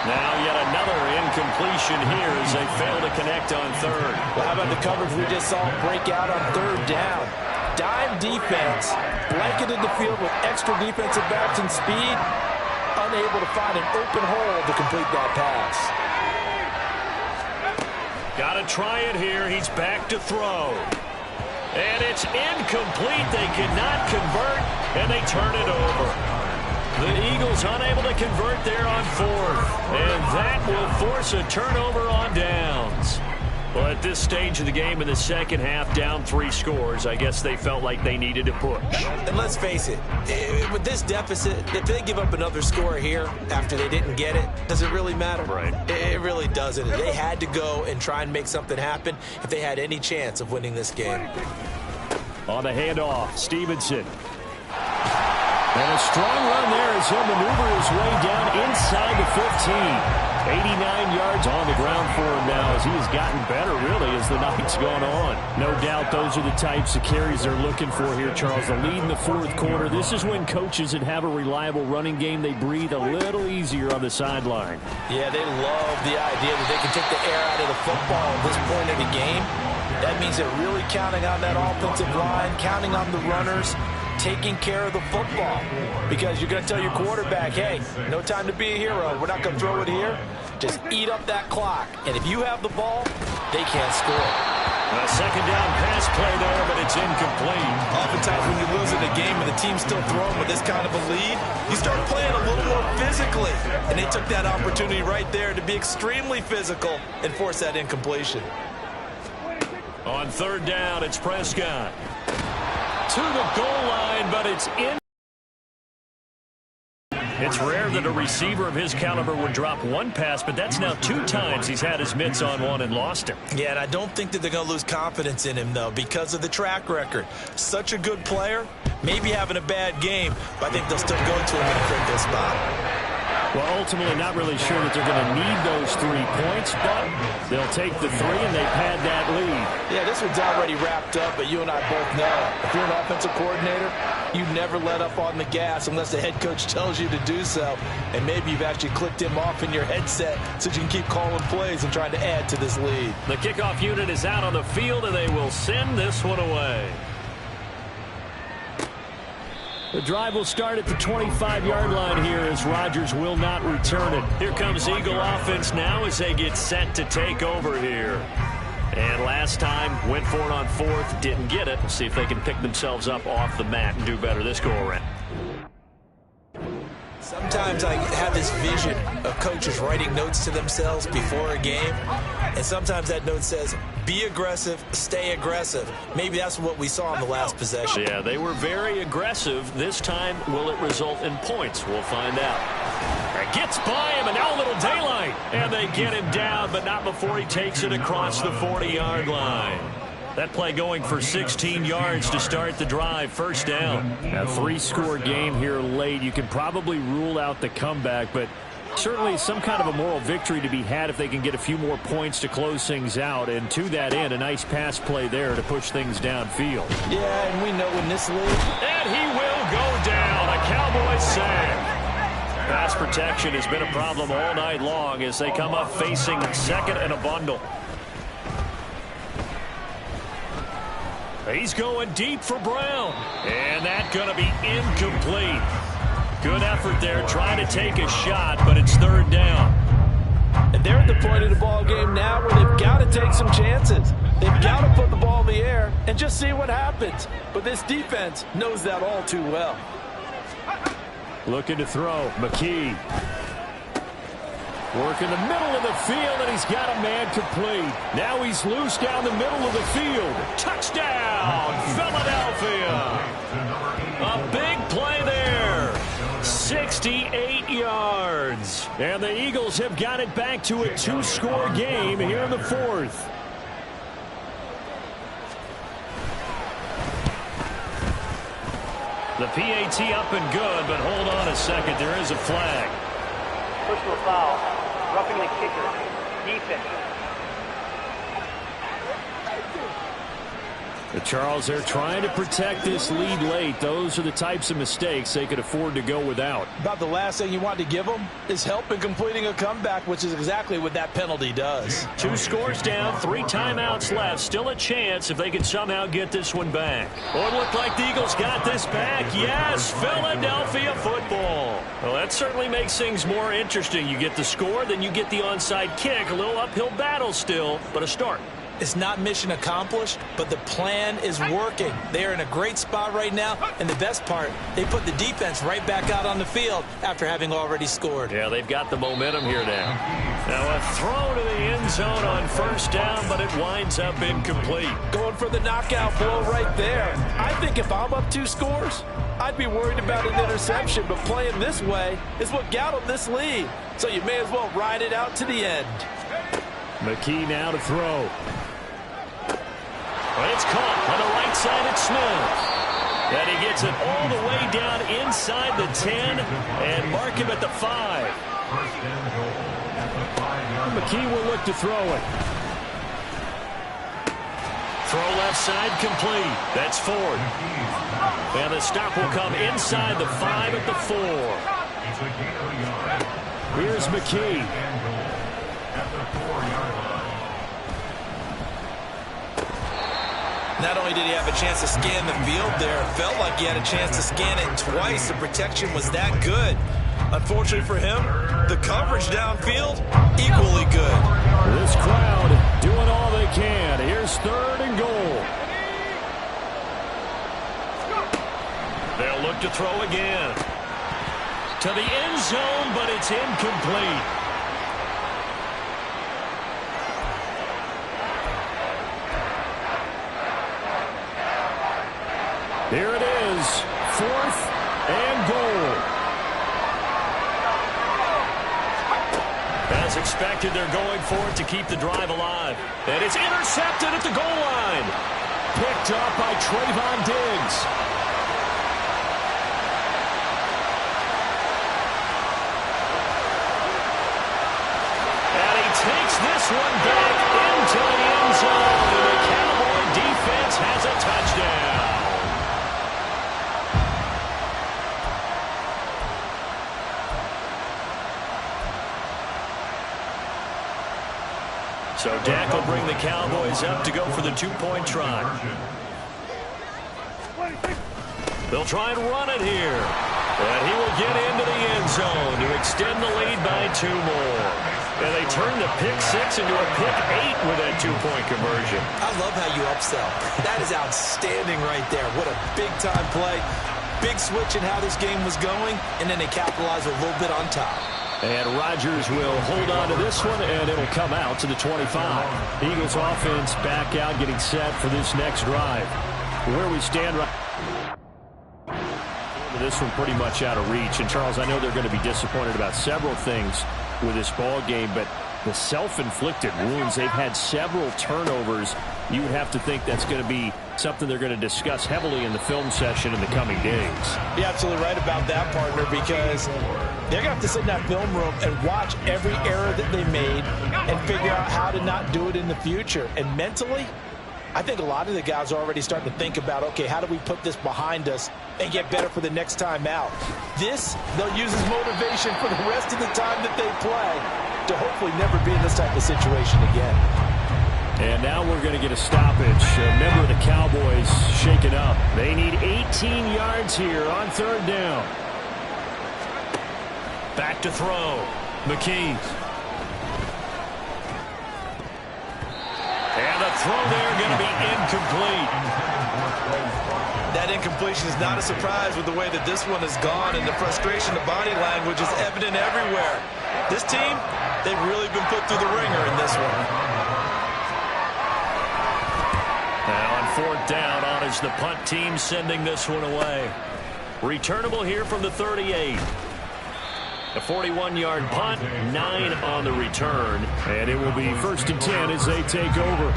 Now yet another incompletion here as they fail to connect on 3rd. Well, how about the coverage we just saw break out on 3rd down? Dime defense, blanketed the field with extra defensive backs and speed, unable to find an open hole to complete that pass. Got to try it here. He's back to throw. And it's incomplete. They cannot convert, and they turn it over. The Eagles unable to convert there on 4th, and that will force a turnover on downs. Well, at this stage of the game in the second half, down 3 scores, I guess they felt like they needed to push. And let's face it, with this deficit, if they give up another score here after they didn't get it, does it really matter? Right. It really doesn't. They had to go and try and make something happen if they had any chance of winning this game. On the handoff, Stevenson. And a strong run there as he'll maneuver his way down inside the 15. 89 yards on the ground for him now as he has gotten better, really, as the night's gone on. No doubt those are the types of carries they're looking for here, Charles. The lead in the 4th quarter. This is when coaches that have a reliable running game, they breathe a little easier on the sideline. Yeah, they love the idea that they can take the air out of the football at this point of the game. That means they're really counting on that offensive line, counting on the runners, taking care of the football. Because you're going to tell your quarterback, hey, no time to be a hero. We're not going to throw it here. Just eat up that clock. And if you have the ball, they can't score. A 2nd down pass play there, but it's incomplete. Oftentimes when you lose in a game and the team's still throwing with this kind of a lead, you start playing a little more physically. And they took that opportunity right there to be extremely physical and force that incompletion. On 3rd down, it's Prescott. To the goal line, but it's in. It's rare that a receiver of his caliber would drop one pass, but that's now 2 times he's had his mitts on one and lost him. Yeah, and I don't think that they're going to lose confidence in him, though, because of the track record. Such a good player, maybe having a bad game, but I think they'll still go to him in a critical spot. Well, ultimately, not really sure that they're going to need those 3 points, but they'll take the 3 and they pad that lead. Yeah, this one's already wrapped up, but you and I both know if you're an offensive coordinator, you never let up on the gas unless the head coach tells you to do so. And maybe you've actually clicked him off in your headset so you can keep calling plays and trying to add to this lead. The kickoff unit is out on the field, and they will send this one away. The drive will start at the 25-yard line here as Rodgers will not return it. Here comes Eagle offense now as they get set to take over here. And last time, went for it on 4th, didn't get it. We'll see if they can pick themselves up off the mat and do better this go-around. Sometimes I have this vision of coaches writing notes to themselves before a game, and sometimes that note says, be aggressive, stay aggressive. Maybe that's what we saw in the last possession. Yeah, they were very aggressive. This time, will it result in points? We'll find out. It gets by him, and now a little daylight. And they get him down, but not before he takes it across the 40-yard line. That play going for 16 yards to start the drive. First down. A 3-score game here late. You can probably rule out the comeback, but certainly some kind of a moral victory to be had if they can get a few more points to close things out. And to that end, a nice pass play there to push things downfield. Yeah, and we know in this league. And he will go down. A Cowboys sack. Pass protection has been a problem all night long as they come up facing second and a bundle. He's going deep for Brown. And that's going to be incomplete. Good effort there trying to take a shot, but it's 3rd down. And they're at the point of the ball game now where they've got to take some chances. They've got to put the ball in the air and just see what happens. But this defense knows that all too well. Looking to throw. McKee. Working the middle of the field, and he's got a man complete. Now he's loose down the middle of the field. Touchdown, Philadelphia. A big play there. 68 yards. And the Eagles have got it back to a 2-score game here in the 4th. The PAT up and good, but hold on a second. There is a flag. Personal foul. Roughing the kicker. Defense. The Charles, they're trying to protect this lead late. Those are the types of mistakes they could afford to go without. About the last thing you want to give them is help in completing a comeback, which is exactly what that penalty does. 2 scores down, 3 timeouts left. Still a chance if they can somehow get this one back. Oh, it looked like the Eagles got this back. Yes, Philadelphia football. Well, that certainly makes things more interesting. You get the score, then you get the onside kick. A little uphill battle still, but a start. It's not mission accomplished, but the plan is working. They are in a great spot right now, and the best part, they put the defense right back out on the field after having already scored. Yeah, they've got the momentum here now. Now a throw to the end zone on 1st down, but it winds up incomplete. Going for the knockout blow right there. I think if I'm up 2 scores, I'd be worried about an interception, but playing this way is what got them this lead. So you may as well ride it out to the end. McKee now to throw. But it's caught on the right side at Smith. And he gets it all the way down inside the 10 and mark him at the 5. McKee will look to throw it. Throw left side complete. That's Ford. And the stop will come inside the 5 at the 4. Here's McKee. Not only did he have a chance to scan the field there, it felt like he had a chance to scan it twice. The protection was that good. Unfortunately for him, the coverage downfield, equally good. This crowd doing all they can. Here's 3rd and goal. They'll look to throw again. To the end zone, but it's incomplete. Here it is, 4th and goal. As expected, they're going for it to keep the drive alive. And it's intercepted at the goal line. Picked up by Trayvon Diggs. And he takes this one back into the end zone. And the Cowboy defense has a touchdown. So Dak will bring the Cowboys up to go for the two-point try. They'll try and run it here. And he will get into the end zone to extend the lead by 2 more. And they turn the pick 6 into a pick 8 with that two-point conversion. I love how you upsell. That is outstanding right there. What a big-time play. Big switch in how this game was going, and then they capitalize a little bit on top. And Rodgers will hold on to this one, and it'll come out to the 25. Eagles offense back out, getting set for this next drive. Where we stand right this one pretty much out of reach. And, Charles, I know they're going to be disappointed about several things with this ball game, but the self-inflicted wounds, they've had several turnovers. You would have to think that's going to be something they're going to discuss heavily in the film session in the coming days. You're absolutely right about that, partner, because they're going to have to sit in that film room and watch every error that they made and figure out how to not do it in the future. And mentally, I think a lot of the guys are already starting to think about, okay, how do we put this behind us and get better for the next time out? This, they'll use as motivation for the rest of the time that they play to hopefully never be in this type of situation again. And now we're going to get a stoppage. A member of the Cowboys shaken up. They need 18 yards here on 3rd down. Back to throw. McKee. And the throw there going to be incomplete. That incompletion is not a surprise with the way that this one has gone, and the frustration, the body language is evident everywhere. This team, they've really been put through the ringer in this one. Now on 4th down, on is the punt team sending this one away. Returnable here from the 38. A 41-yard punt, 9 on the return, and it will be 1st and 10 as they take over.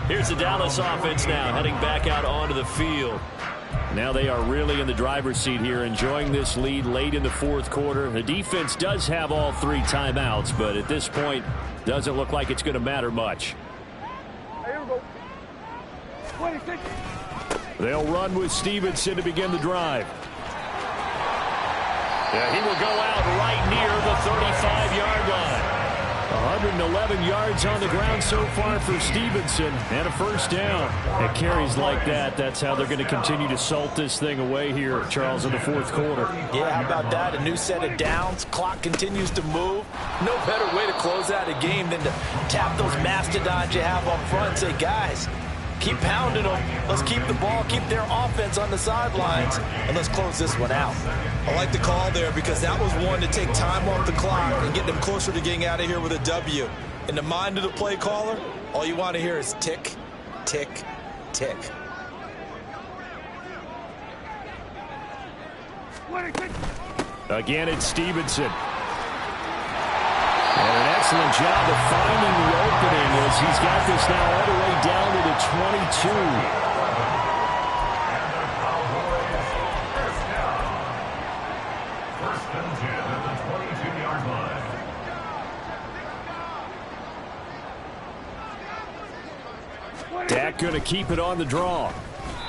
Here's the Dallas offense now heading back out onto the field. Now they are really in the driver's seat here, enjoying this lead late in the 4th quarter. The defense does have all 3 timeouts, but at this point, doesn't look like it's going to matter much. They'll run with Stevenson to begin the drive. Yeah, he will go out right near the 35-yard line. 111 yards on the ground so far for Stevenson, and a 1st down. At carries like that, that's how they're going to continue to salt this thing away here, Charles, in the 4th quarter. Yeah, how about that? A new set of downs. Clock continues to move. No better way to close out a game than to tap those mastodons you have up front and say, guys, keep pounding them. Let's keep the ball, keep their offense on the sidelines, and let's close this one out. I like the call there because that was one to take time off the clock and get them closer to getting out of here with a W. In the mind of the play caller, all you want to hear is tick, tick, tick. Again, it's Stevenson. And an excellent job of finding the opening as he's got this now all the way down to the 22. Dak going to keep it on the draw.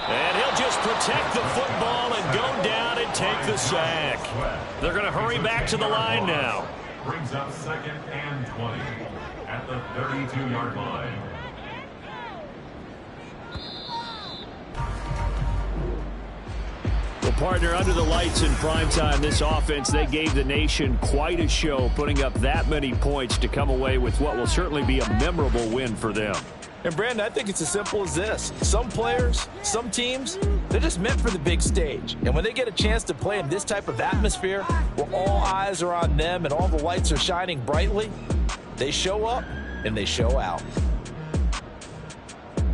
And he'll just protect the football and go down and take the sack. They're going to hurry back to the line now. Brings up 2nd and 20 at the 32-yard line. Well, partner, under the lights in primetime, this offense, they gave the nation quite a show, putting up that many points to come away with what will certainly be a memorable win for them. And, Brandon, I think it's as simple as this. Some players, some teams, they're just meant for the big stage. And when they get a chance to play in this type of atmosphere where all eyes are on them and all the lights are shining brightly, they show up and they show out.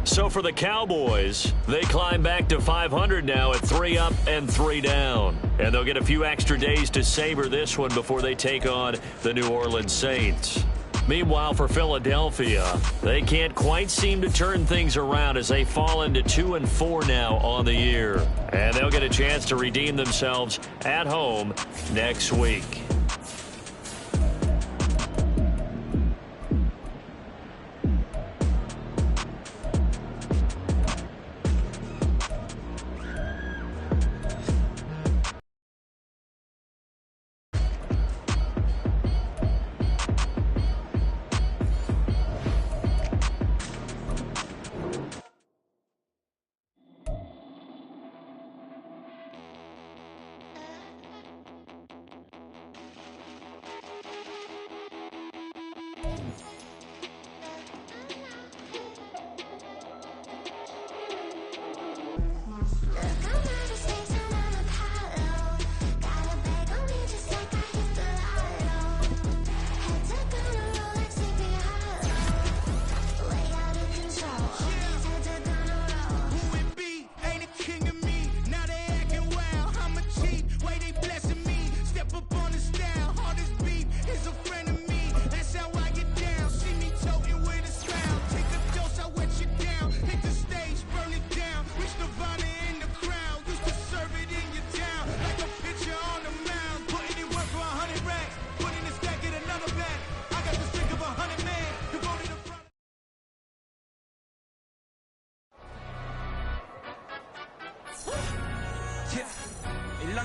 So for the Cowboys, they climb back to 500 now at 3 up and 3 down. And they'll get a few extra days to savor this one before they take on the New Orleans Saints. Meanwhile, for Philadelphia, they can't quite seem to turn things around as they fall into 2-4 now on the year. And they'll get a chance to redeem themselves at home next week.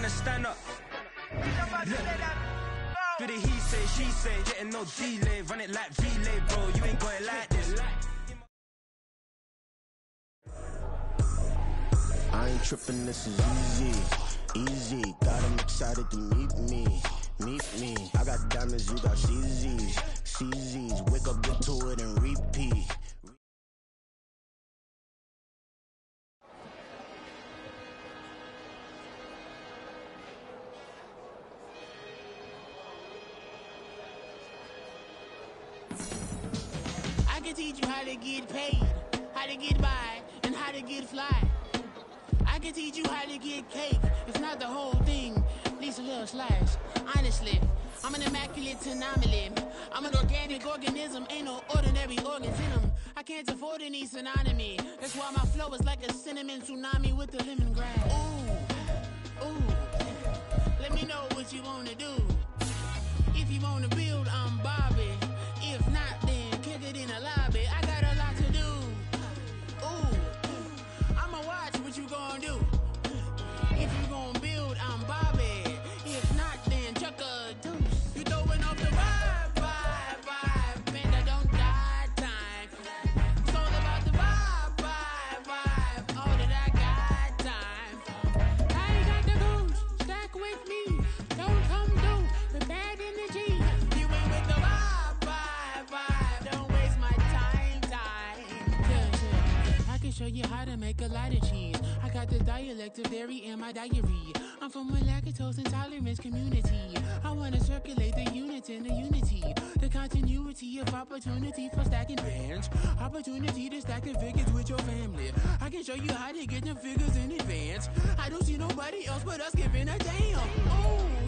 Stand up. Do the he say, she say, getting no delay, run it like relay, bro. You ain't got it like this. I ain't tripping, this is easy, easy. Got 'em excited to meet me. I got diamonds, you got CZs. Wake up, get to it, and repeat. I can teach you how to get paid, how to get by, and how to get fly. I can teach you how to get cake, if not the whole thing, at least a little slice. Honestly, I'm an immaculate anomaly. I'm an organic organism, ain't no ordinary organs in them. I can't afford any synonymy. That's why my flow is like a cinnamon tsunami with the lemongrass. Ooh, let me know what you wanna do. If you wanna build, I'm Bobby. If not, then kick it in the lobby. I got a lot to do. Ooh, I'ma watch what you gonna do. If you gonna build, I'm Bobby. If not, then chuck a deuce. You throwing off the vibe, man, I don't die time. It's all about the vibe, all that I got time. I ain't got the goose, stack with me. Don't come through with bad energy. You ain't with the vibe, don't waste my time. Yeah. I can show you how to make a lot of cheese. I got the dialect of dairy in my diary. I'm from a lactose intolerance community. I wanna circulate the units in the unity. The continuity of opportunity for stacking bands. Opportunity to stack the figures with your family. I can show you how to get them figures in advance. I don't see nobody else but us giving a damn. Ooh.